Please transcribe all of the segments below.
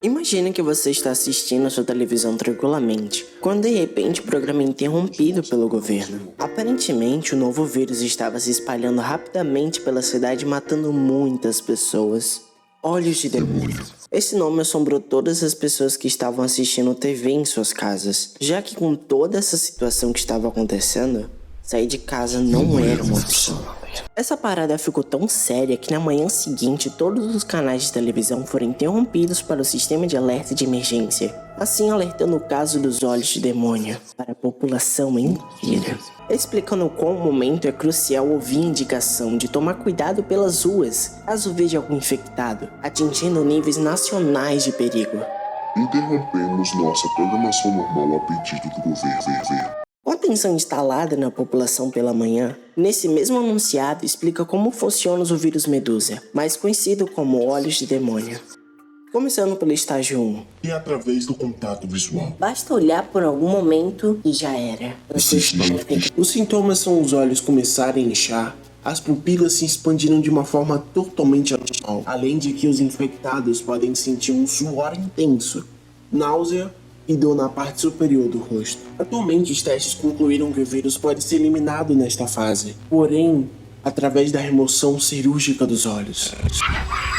Imagine que você está assistindo a sua televisão tranquilamente, quando de repente o programa é interrompido pelo governo. Aparentemente, o novo vírus estava se espalhando rapidamente pela cidade, matando muitas pessoas. Olhos de demônio. Esse nome assombrou todas as pessoas que estavam assistindo TV em suas casas, já que com toda essa situação que estava acontecendo, sair de casa não era uma opção. Essa parada ficou tão séria que na manhã seguinte todos os canais de televisão foram interrompidos para o sistema de alerta de emergência, assim alertando o caso dos olhos de demônio para a população inteira. Explicando como o momento é crucial ouvir a indicação de tomar cuidado pelas ruas caso veja algum infectado, atingindo níveis nacionais de perigo. Interrompemos nossa programação normal a pedido do governo. Com a atenção instalada na população pela manhã, nesse mesmo anunciado explica como funciona o vírus Medusa, mais conhecido como olhos de demônio. Começando pelo estágio 1. E através do contato visual. Basta olhar por algum momento e já era. Os sintomas são os olhos começarem a inchar, as pupilas se expandiram de uma forma totalmente anormal, além de que os infectados podem sentir um suor intenso, náusea e dor na parte superior do rosto. Atualmente, os testes concluíram que o vírus pode ser eliminado nesta fase, porém, através da remoção cirúrgica dos olhos.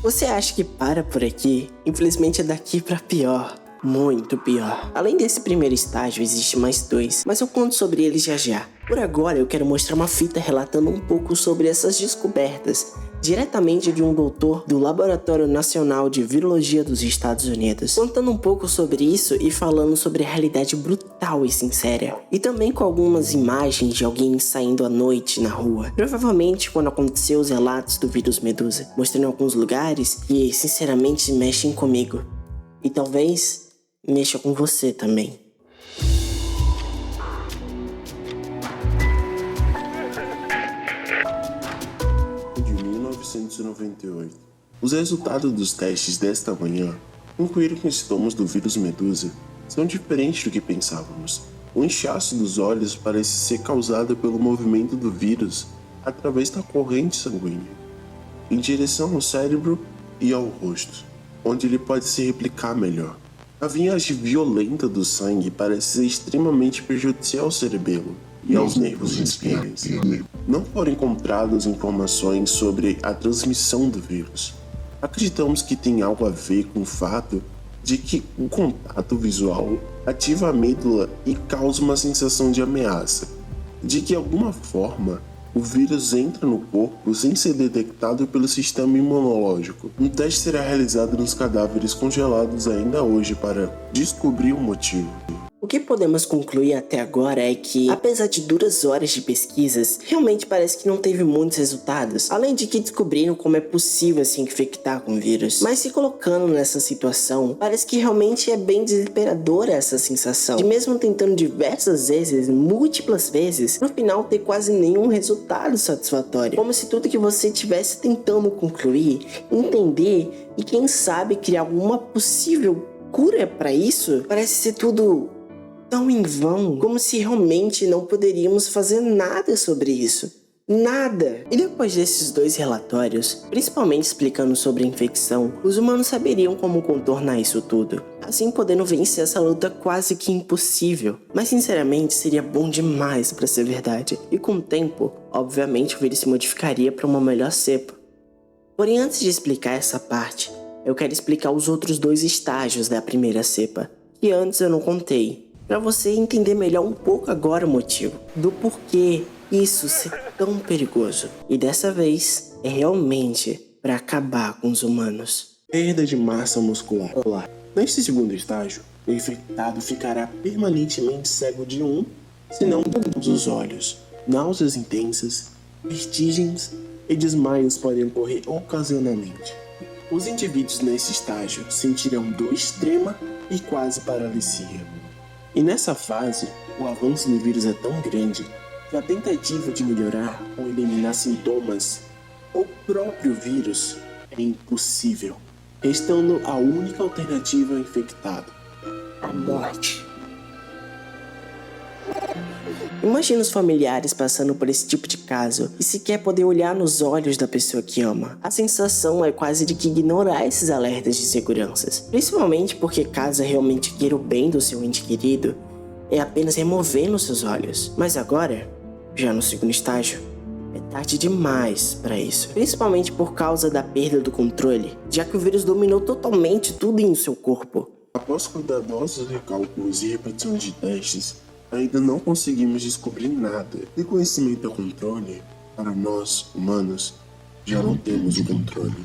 Você acha que para por aqui? Infelizmente é daqui pra pior. Muito pior. Além desse primeiro estágio, existe mais 2, mas eu conto sobre eles já já. Por agora, eu quero mostrar uma fita relatando um pouco sobre essas descobertas, diretamente de um doutor do Laboratório Nacional de Virologia dos Estados Unidos, contando um pouco sobre isso e falando sobre a realidade brutal e sincera, e também com algumas imagens de alguém saindo à noite na rua, provavelmente quando aconteceu os relatos do vírus Medusa, mostrando alguns lugares que sinceramente mexem comigo, e talvez mexa com você também. De 1998. Os resultados dos testes desta manhã concluíram que os sintomas do vírus Medusa são diferentes do que pensávamos. O inchaço dos olhos parece ser causado pelo movimento do vírus através da corrente sanguínea, em direção ao cérebro e ao rosto, onde ele pode se replicar melhor. A viagem violenta do sangue parece ser extremamente prejudicial ao cerebelo e aos nervos espinhais. Não foram encontradas informações sobre a transmissão do vírus. Acreditamos que tem algo a ver com o fato de que o contato visual ativa a amígdala e causa uma sensação de ameaça, de que de alguma forma o vírus entra no corpo sem ser detectado pelo sistema imunológico. Um teste será realizado nos cadáveres congelados ainda hoje para descobrir o motivo. O que podemos concluir até agora é que, apesar de duras horas de pesquisas, realmente parece que não teve muitos resultados, além de que descobriram como é possível se infectar com o vírus. Mas se colocando nessa situação, parece que realmente é bem desesperadora essa sensação, de mesmo tentando diversas vezes, múltiplas vezes, no final ter quase nenhum resultado satisfatório, como se tudo que você estivesse tentando concluir, entender e quem sabe criar alguma possível cura para isso, parece ser tudo tão em vão, como se realmente não poderíamos fazer nada sobre isso. Nada! E depois desses 2 relatórios, principalmente explicando sobre a infecção, os humanos saberiam como contornar isso tudo, assim podendo vencer essa luta quase que impossível. Mas sinceramente seria bom demais para ser verdade, e com o tempo, obviamente o vírus se modificaria para uma melhor cepa. Porém, antes de explicar essa parte, eu quero explicar os outros 2 estágios da primeira cepa, que antes eu não contei, para você entender melhor um pouco agora o motivo do porquê isso ser tão perigoso. E dessa vez é realmente para acabar com os humanos. Perda de massa muscular. Neste segundo estágio, o infectado ficará permanentemente cego de um, se não todos os olhos. Náuseas intensas, vertigens e desmaios podem ocorrer ocasionalmente. Os indivíduos nesse estágio sentirão dor extrema e quase paralisia. E nessa fase, o avanço do vírus é tão grande que a tentativa de melhorar ou eliminar sintomas ou próprio vírus é impossível, restando a única alternativa ao infectado: a morte. Imagina os familiares passando por esse tipo de caso e sequer poder olhar nos olhos da pessoa que ama. A sensação é quase de que ignorar esses alertas de seguranças, principalmente porque caso realmente queira o bem do seu ente querido, é apenas removendo seus olhos. Mas agora, já no segundo estágio, é tarde demais para isso, principalmente por causa da perda do controle, já que o vírus dominou totalmente tudo em seu corpo. Após cuidadosos recálculos e repetições de testes, ainda não conseguimos descobrir nada. De conhecimento ao controle, para nós, humanos, já não temos o controle.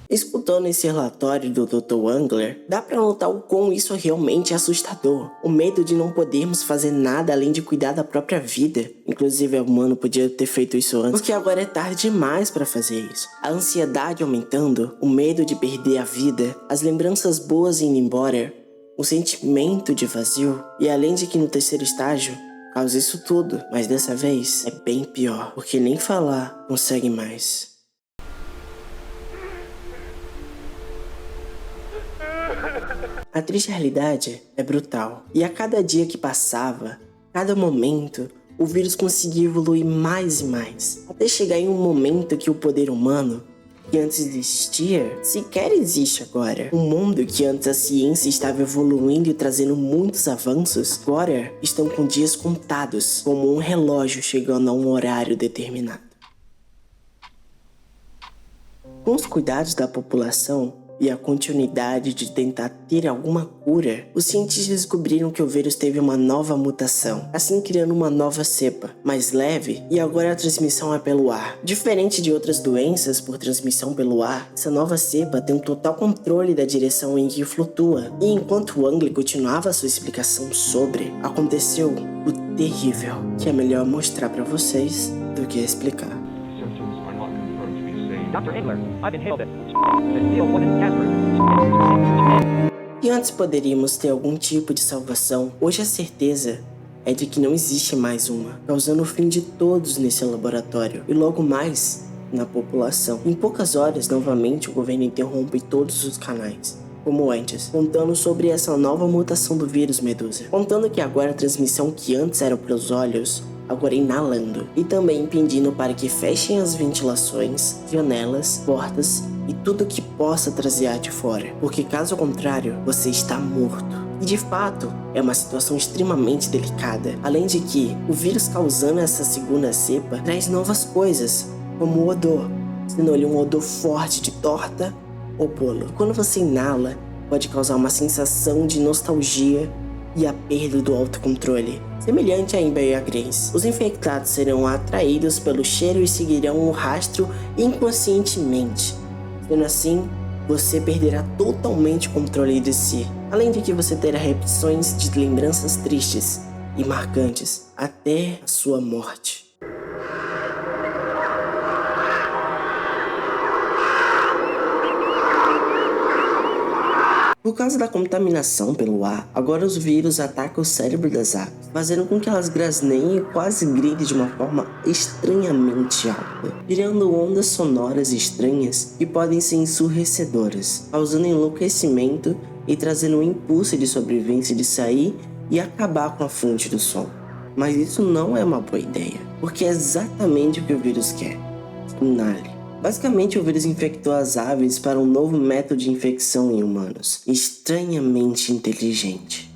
Escutando esse relatório do Dr. Wangler, dá pra notar o quão isso é realmente assustador. O medo de não podermos fazer nada além de cuidar da própria vida. Inclusive, o humano podia ter feito isso antes, porque agora é tarde demais pra fazer isso. A ansiedade aumentando, o medo de perder a vida, as lembranças boas indo embora, o sentimento de vazio, e além de que no terceiro estágio, causa isso tudo. Mas dessa vez, é bem pior, porque nem falar consegue mais. A triste realidade é brutal, e a cada dia que passava, cada momento, o vírus conseguia evoluir mais e mais, até chegar em um momento que o poder humano, que antes existia, sequer existe agora. Um mundo que antes a ciência estava evoluindo e trazendo muitos avanços, agora estão com dias contados, como um relógio chegando a um horário determinado. Com os cuidados da população, e a continuidade de tentar ter alguma cura, os cientistas descobriram que o vírus teve uma nova mutação, assim criando uma nova cepa, mais leve, e agora a transmissão é pelo ar. Diferente de outras doenças por transmissão pelo ar, essa nova cepa tem um total controle da direção em que flutua. E enquanto Wangler continuava sua explicação sobre, aconteceu o terrível, que é melhor mostrar pra vocês do que explicar. Dr. Engler, I've inhaled it. The seal wasn't Casper. E antes poderíamos ter algum tipo de salvação, hoje a certeza é de que não existe mais uma, causando o fim de todos nesse laboratório e logo mais na população. Em poucas horas, novamente, o governo interrompe todos os canais, como antes, contando sobre essa nova mutação do vírus Medusa, contando que agora a transmissão que antes era pelos olhos, agora inalando, e também impedindo para que fechem as ventilações, janelas, portas e tudo que possa trazer ar de fora, porque caso contrário, você está morto. E de fato, é uma situação extremamente delicada, além de que o vírus causando essa segunda cepa traz novas coisas, como o odor, sendo-lhe um odor forte de torta ou bolo. Quando você inala, pode causar uma sensação de nostalgia e a perda do autocontrole, semelhante a embriaguez. Os infectados serão atraídos pelo cheiro e seguirão o rastro inconscientemente. Sendo assim, você perderá totalmente o controle de si, além de que você terá repetições de lembranças tristes e marcantes até a sua morte. Por causa da contaminação pelo ar, agora os vírus atacam o cérebro das aves, fazendo com que elas grasneiem e quase gritem de uma forma estranhamente alta, criando ondas sonoras estranhas que podem ser ensurdecedoras, causando enlouquecimento e trazendo um impulso de sobrevivência de sair e acabar com a fonte do som. Mas isso não é uma boa ideia, porque é exatamente o que o vírus quer. Inale. Basicamente, o vírus infectou as aves para um novo método de infecção em humanos, estranhamente inteligente.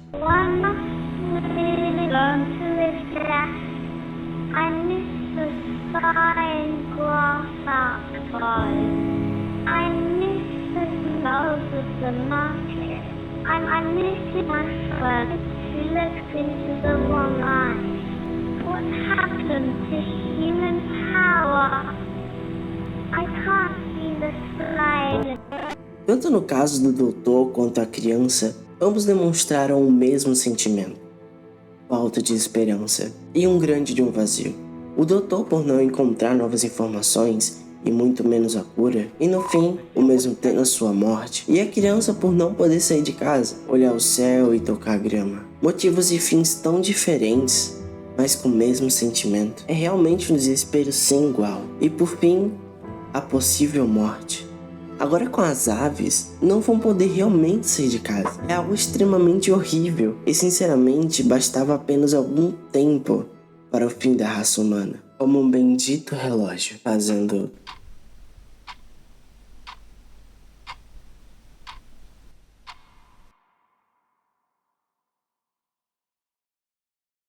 Tanto no caso do doutor quanto a criança, ambos demonstraram o mesmo sentimento: falta de esperança e um grande de um vazio. O doutor por não encontrar novas informações e muito menos a cura, e no fim, o mesmo tendo a sua morte, e a criança por não poder sair de casa, olhar o céu e tocar a grama. Motivos e fins tão diferentes, mas com o mesmo sentimento. É realmente um desespero sem igual. E por fim, a possível morte. Agora com as aves, não vão poder realmente sair de casa. É algo extremamente horrível e sinceramente bastava apenas algum tempo para o fim da raça humana. Como um bendito relógio, fazendo